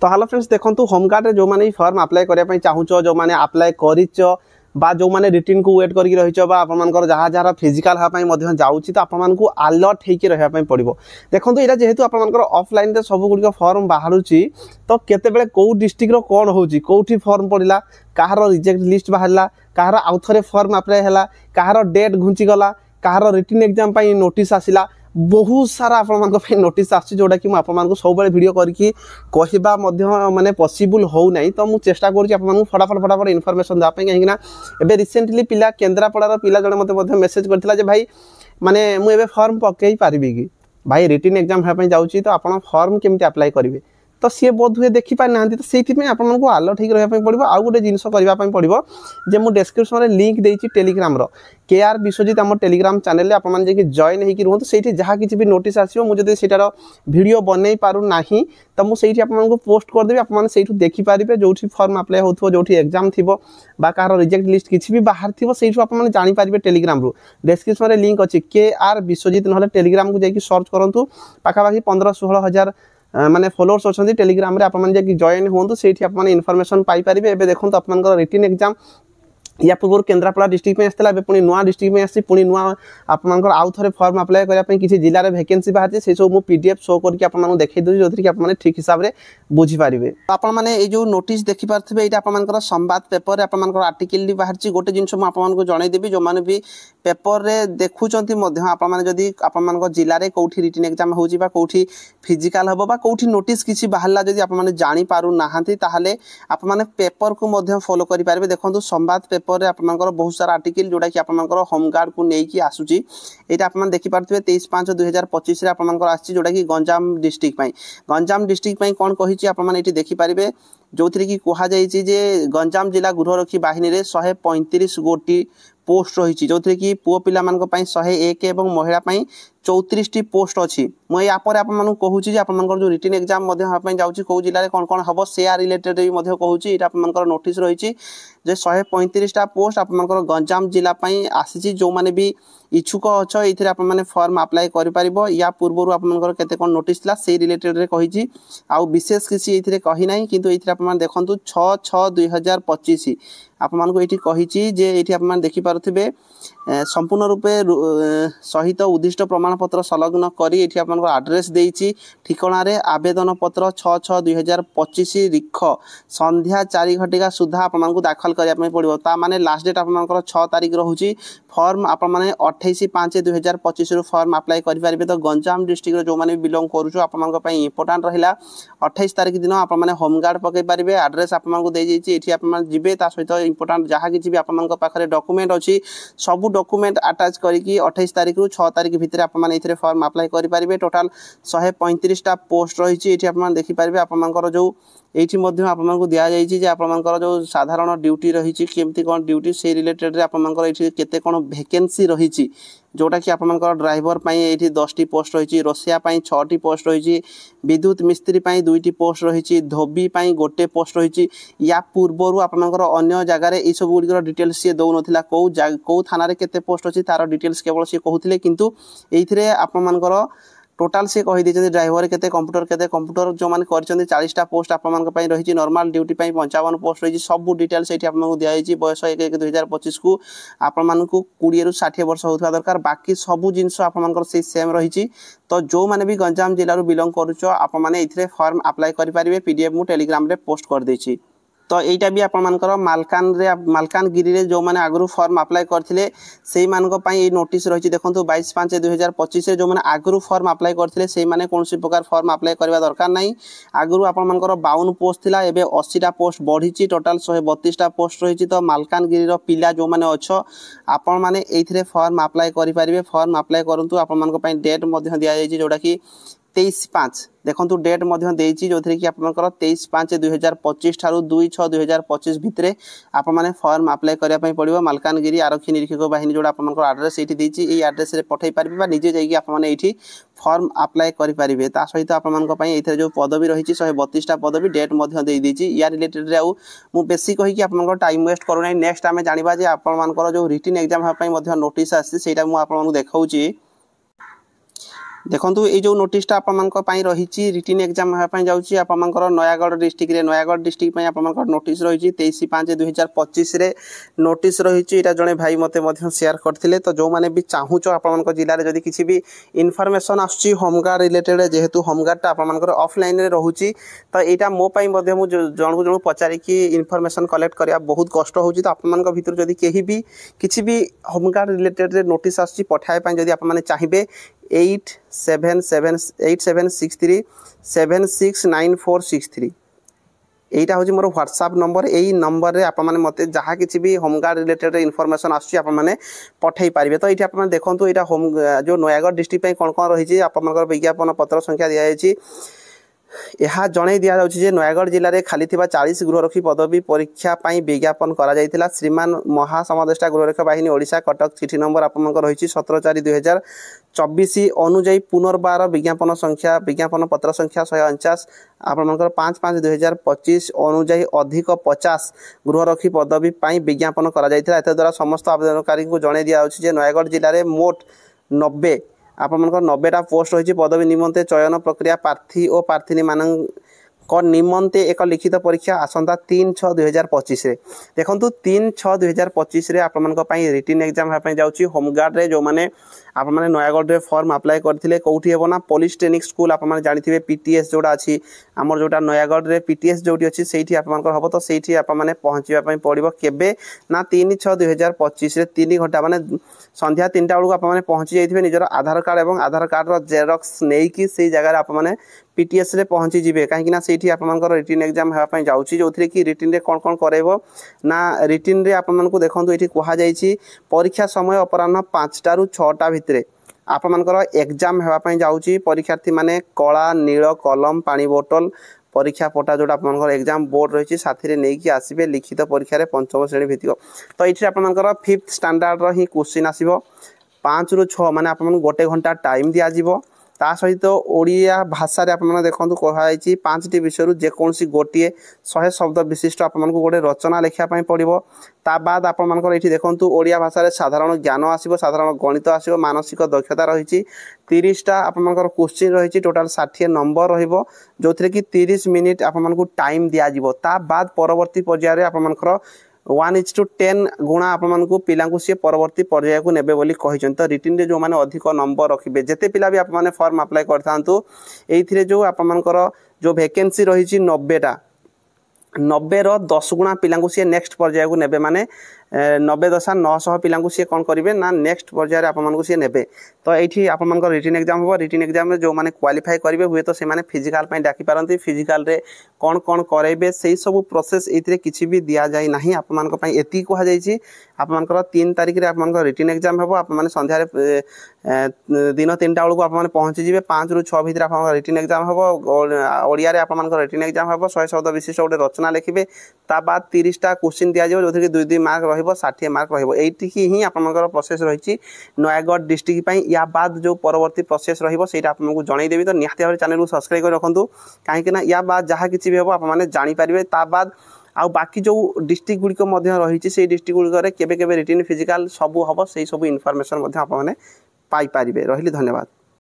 तो hello friends देखो home guard रे जो माने फॉर्म अप्लाई करने चाहूच जो माने अप्लाई करिच बा जो माने रिटर्न को वेट करके रहिच बा आपनकर जहाँ जहाँ फिजिकल हाँपाई जाऊँगी तो आपको अलर्ट होकर रहा पड़ो। देखो यहाँ जेहेतु आपनकर ऑफलाइन रे सब गुड़िक फॉर्म बाहर तो केतेबेले कौ डिस्ट्रिक्ट रो कौन होची कौटी फॉर्म पड़ला कहार रिजेक्ट लिस्ट बाहरला कहार आउ थे फॉर्म अप्लाई है कहार डेट घुंचीगला कहार रिटर्न एग्जाम नोटिस आसला बहुत सारा आप नोटिस आसी जोटा कि आपको सब वीडियो करके कहवा माने पॉसिबल हो नहीं तो मुझे चेष्टा करूँ फटाफट इनफॉरमेशन देवाई कहीं रिसेंटली पिला केन्द्रापड़ार पिला जड़े मत मेसेज करता भाई माने मुझे फॉर्म पकई पारि कि भाई रिटर्न एग्जाम हाँपाई जाऊँगी तो आप फॉर्म केमी अप्लाई करेंगे तो सी बोध हुए देखिपार ना तो से आपको अलर्ट होकर रहा पड़ो। आउ गोटे जिनस करने पड़ो जे मुझे डिस्क्रिप्शन में लिंक देती टेलीग्राम केआर विश्वजित आम टेलीग्राम चैनल आपने जॉइन होकर रुहतु से जहाँ किसी भी नोटिस आसो मुझे सीटार वीडियो बनई पारूना तो मुझे आपको पोस्ट करदेवी आपने देखिपारे जो फॉर्म अप्लाई हो जो एग्जाम थी कहार रिजेक्ट लिस्ट किसी भी बाहर थी से जानीपारे टेलीग्राम रू डिस्क्रिप्शन में लिंक अच्छी केआर विश्वजित ना टेलीग्राम को जाकि सर्च करूँ पाखापाखि 15-16 हज़ार माने फॉलोअर्स अच्छा टेलीग्राम रे आपन जे जॉइन होंतु सेठी आपन इनफॉरमेशन पाई परिबे। एबे देखंतु आपनकर रिटन एग्जाम या पूर्व केन्द्रापड़ा डिस्ट्रिक्ट में आसला पुणी नुआ डिस्ट्रिक्ट में आसी पुणी नुआ आपनकर आउ थे फॉर्म अप्लाई करने किसी जिले में वैकेंसी बाहर से सब पीडीएफ शो करके आपको देखई दूसरी जो कि आपने ठीक हिसाब से बुझीपारे। आपने ये जो नोटिस देखिपारे ये आपंकर संवाद पेपर आपंकर आर्टिकल बाहर गोटे जिन मुझे जनईदेवी जो मैंने भी पेपर रे देखुं आपदी आप जिले में कौटी रिटन एग्जाम होठी फिजिकाल हम कौटी नोटिस किसी बाहरला जदि आपने जापारू ना आपने पेपर को फॉलो करेंगे। देखो संवाद पेपर आपनकर बहुत सारा आर्टिकल जोटा कि आपनकर होमगार्ड को लेकिन आसूची ये आप देखिपारे 23/5/2025 आपनकर आसी जोटा कि गंजाम डिस्ट्रिक्ट कौन कही आपने देखिपारे जो थी कि कहुई जे गंजाम जिला गृहरक्षी बाहिनी में 135 गोटी पोस्ट रही जो थी कि पुओ पिला 101 और महिला 34 पोस्ट अच्छी मुझे यापर आपको कहूँ आपंकर जो रिटन एग्जाम जाऊँगी कौ जिले में कौन कौन हम से रिलेटेड भी कहूँ ये आपंकर नोटिस रही 135टा पोस्ट आपंकर गंजाम जिला आसी जो मैंने भी इच्छुक अच्छा ये आपने फॉर्म अप्लाई करें या पूर्व आपंकर केते कौन नोटिस था से रिलेटेड कही आउ विशेष किसी ये कही किंतु ये आप देखो 6/6/2025 आपको ये कही जे ये आप देखिपे संपूर्ण रूपे सहित उद्दिष्ट प्रमाणपत्र संलग्न करी ये आप आड्रेस देती ठिकाना आवेदन पत्र 6/6/2025 रिख संध्या 4 घटिका सुधा आपको दाखल करने पड़ो ता माने लास्ट डेट आपंकर 6 तारिख रोचे फॉर्म आपने 28/5/2025 फॉर्म अप्लाई करेंगे। तो गंजाम डिस्ट्रिक्ट जो मैंने बिलोंग करूँ आपंकर इंपोर्टाट रहा 28 तारिख दिन आपने होमगार्ड पकई पारे आड्रेस आपको देती ये आप जी सहित इंपोर्टाट जहाँ किसी भी आपंकर पाखे डॉक्यूमेंट अच्छी सबू डॉक्यूमेंट अटैच करके 28 तारिख रु 6 तारिख भितर आपने फॉर्म अप्लाई करेंगे। टोटाल 135टा पोस्ट रही आप देखिपारे आपंकर जो ये आपको दि जाइए आपंकर जो साधारण ड्यूटी रही केमती कौन ड्यूटी से रिलेटेड आपंकर ये केते कौन वैकेंसी रही जोटा कि आपंकर ड्राइवर ये 10टी पोस्ट रही रोसिया 6टी पोस्ट रही विद्युत मिस्त्री 2टी पोस्ट रही धोबी गोटे पोस्ट रही या पूर्वर आपंकर अन्य जगार ये सब गुड़िकर डिटेल्स सी दौन कौ थाना केते पोस्ट अच्छी तार डिटेल्स केवल सी कहते किंतु ये आपंकर टोटाल से कही ड्राइवर केते कंप्यूटर जो मैंने कर 40टा पोस्ट आप रही नॉर्मल ड्यूटी 55 पोस्ट रही सब डिटेल्स ये आपको दिखाई बयस 1/1/2025 को आपको 20 ରୁ 60 वर्ष होता दरकार बाकी सबू जिनस आप सेम रही। तो जो मैंने भी गंजाम जिलूर बिलोंग करुच आपने फॉर्म अप्लाई करेंगे पीडीएफ मु टेलीग्राम रे पोस्ट कर देछि। तो यहाँ भी आपर मालकानगिरी जो मैंने आगु फॉर्म अप्लाई करते से नोटिस रही देखो 22/5/2025 जो मैंने आगु फॉर्म अप्लाई करते से कौन प्रकार फॉर्म अप्लाई करवा दरकार नहीं। आगु आपर 52 पोस्ट थिला एबे 80टा पोस्ट बढ़ी टोटाल 132टा पोस्ट रही। तो मालकानगिरी पिला जो मैंने अच्छ आपण मैंने ये फॉर्म अप्लाई करेंगे फॉर्म अप्लाई करूँ आप डेट दि जाए जोटा कि 23/5 देखो डेट देती जो थी कि आपंकर 23/5/2025 ठारू 2/6/2025 भितर आपने फॉर्म अप्लाई करने पड़ो। मालकानगिरी आरक्षी निरीक्षक बाहिनी जोड़ा आपंकर आड्रेस ये आड्रेस पठे पारे निजे जाइए आपने फॉर्म अप्लाई करेंगे। ता सहित आपंकर जो पदवी रही 132टा पदवी डेट देती या रिलेटेड आउ बेसी कहीकि आप टाइम वेस्ट करूना। नेक्स्ट आम जाना जे आपंकर जो रिटन एग्जाम नोटिस आसी मुझे देखा देखो ये जो नोटिसटा आपंपाई रही रिटिन एग्जाम होगापी जाऊँगी आप नयागढ़ डिस्ट्रिक्ट रे नयागढ़ डिस्ट्रिक्ट आप नोटिस रही 23/5/2025 नोटिस रही जड़े भाई मत सेयार करते। तो जो मैंने भी चाहूच आप जिले में जदि किसी भी इनफर्मेशन आसूँ होमगार्ड रिलेटेड जेहेतु होमगार्डटा आप ऑफलाइन रोचे तो यहाँ मोपाई जन जन पचारिकी इनफर्मेशन कलेक्ट करवा बहुत कष्ट हो। तो आप भर जदि कहीं भी किसी भी होमगार्ड रिलेटेड नोटिस आसूँ पठाइबा जदि आप चाहिए 8763769463 यहीटा हूँ मोर व्हाट्सएप नंबर। यही नंबर रे आप मत जहाँ किसी भी होमगार्ड रिलेटेड इनफर्मेशन आसने पठे पारे। तो ये आप देखो यहाँ होम जो नयागढ़ डिस्ट्रिक्ट कौन कौन रही आप विज्ञापन पत्र संख्या दिखाई यह जन दि जाऊँगी नयागढ़ जिले में खाली 40 गृहरक्षी पदवी परीक्षा विज्ञापन करा श्रीमान महासमादेष्टा गृहरक्षा बाहिनी ओडिशा कटक चिठी नंबर आप रही 17/4/2024 अनुजाई पुनर्बार विज्ञापन संख्या विज्ञापन पत्र संख्या 149 आप 5/5/2025 अनुजाई अधिक 50 गृहरक्षी पदवी विज्ञापन करा द्वारा समस्त आवेदनकारी को जन दि जाऊँगी नयागढ़ जिले में मोट 90 आपंकर 90टा पोस्ट रही पदवी निमंते चयन प्रक्रिया प्रार्थी और प्रार्थी मान निमंते एक लिखित परीक्षा आसंता 3/6/2025 देखो 3/6/2025 आपंपाई रिटिन एग्जाम होगापी जाऊँगी होमगार्ड रे जो मैंने आप नयागढ़ रे फॉर्म अप्लाई करते कौटी हे ना पुलिस ट्रेनिंग स्कूल आप जानते पीटीएस जोड़ा अच्छी आमर जोटा नयागढ़ रे पीटीएस जोटी अच्छी से आपंकर हम तो से आपने पहुँचापी पड़ो केबे ना 3/6/2025 3 घंटा माने संध्या 3टा बेलू आपने पहुँची जाइए निजर आधार कार्ड और आधार कार्ड जेरक्स नहीं कि से जगह आपने पीटीएस रे पहुँची जी कहीं से आपंकर रिटिन एग्जाम होगापी जाऊँगी जो थी कि रिटिन रे कौन कौन करेब ना रिटिन रे आपको देखो ये कहुई परीक्षा समय अपराह्न 5टा ରୁ 6टा भितर आपंकर एग्जाम होगापी जाऊँगी परीक्षार्थी माने कला नील कलम पानी बोतल परीक्षा पटा जोटा आप एग्जाम बोर्ड रही साथी नहीं कि आसबे लिखित परीक्षा 5म श्रेणी भित्तिक। तो ये आपंकर 5th स्टैंडर्ड ही क्वेश्चन आसो 5 ରୁ 6 माने आप 1 घंटा टाइम दि जाव ता सहित ओडिया भाषा रे आपन देखो कहुई 5टी विषय जेकोसी गोटे 100 शब्द विशिष्ट आपको गोटे रचना लिखापी पड़ो ता बाद आपंकर ये देखो ओडिया भाषा रे साधारण ज्ञान आसो साधारण गणित आसो मानसिक दक्षता रही 30टा आपंकर क्वेश्चन रही टोटाल 60 नंबर रहिबो जो थी कि 30 मिनिट आपको टाइम दि जाव ता बाद परवर्ती पर्यायर आपंकर 1:10 गुणा आपको पिला सी परवर्ती पर्याय को नेबे बोली कहिसं। तो रिटिन रे जो माने अधिक नंबर रखिबे जेते पिला भी आप माने फॉर्म अप्लाई करथांतु एइथिरे जो आपनकर जो वैकेंसी रही 90टा 90 रो 10 गुणा पिला सी नेक्स्ट पर्याय को नेबे माने 90,900 पिला सी कौन करेंगे ना नेक्स्ट पर्यायर आपको सी ने। तो ये आप रिटिन एग्जाम हम रिटिन एग्जाम जो मैंने क्वालिफाई करेंगे हुए तो से फिजिकाल डाकी पारती फिजिकाल रे कौन कौन करेंगे से सब प्रोसेस ये किसी भी दि जाए ना आपी कहुई आपंकर 3 तारिख रे आप रिटिन एग्जाम हम आप संध्यारे दिन 3टा बेलू आप पहुँचीजे 5 ରୁ 6 भितर आप रिटिन एग्जाम हम ओडिया रे आप रिटिन एग्जाम हम 100 शब्द विशिष्ट गोटे रचना लिखे ता बाद 30टा क्वेश्चन दि जाव जो कि 2 मार्क रही 60 मार्क रही ही आपंकर प्रोसेस रही नयागढ़ डिस्ट्रिक्ट या बाद जो परवर्ती प्रोसेस रही आपको जनईदेवी। तो निहाती भाव चैनल को सब्सक्राइब कर रखुँ कहीं या बाद जहाँ किसी भी हम आप जानीपारे ता बाद आ बाकी जो डिस्ट्रिक्ट गुड़िक रही से डिस्ट्रिक्ट गुड़िक केबे केबे रिटिन फिजिकाल सब हम से सब इनफर्मेशन आपने पाइपारे। रही धन्यवाद।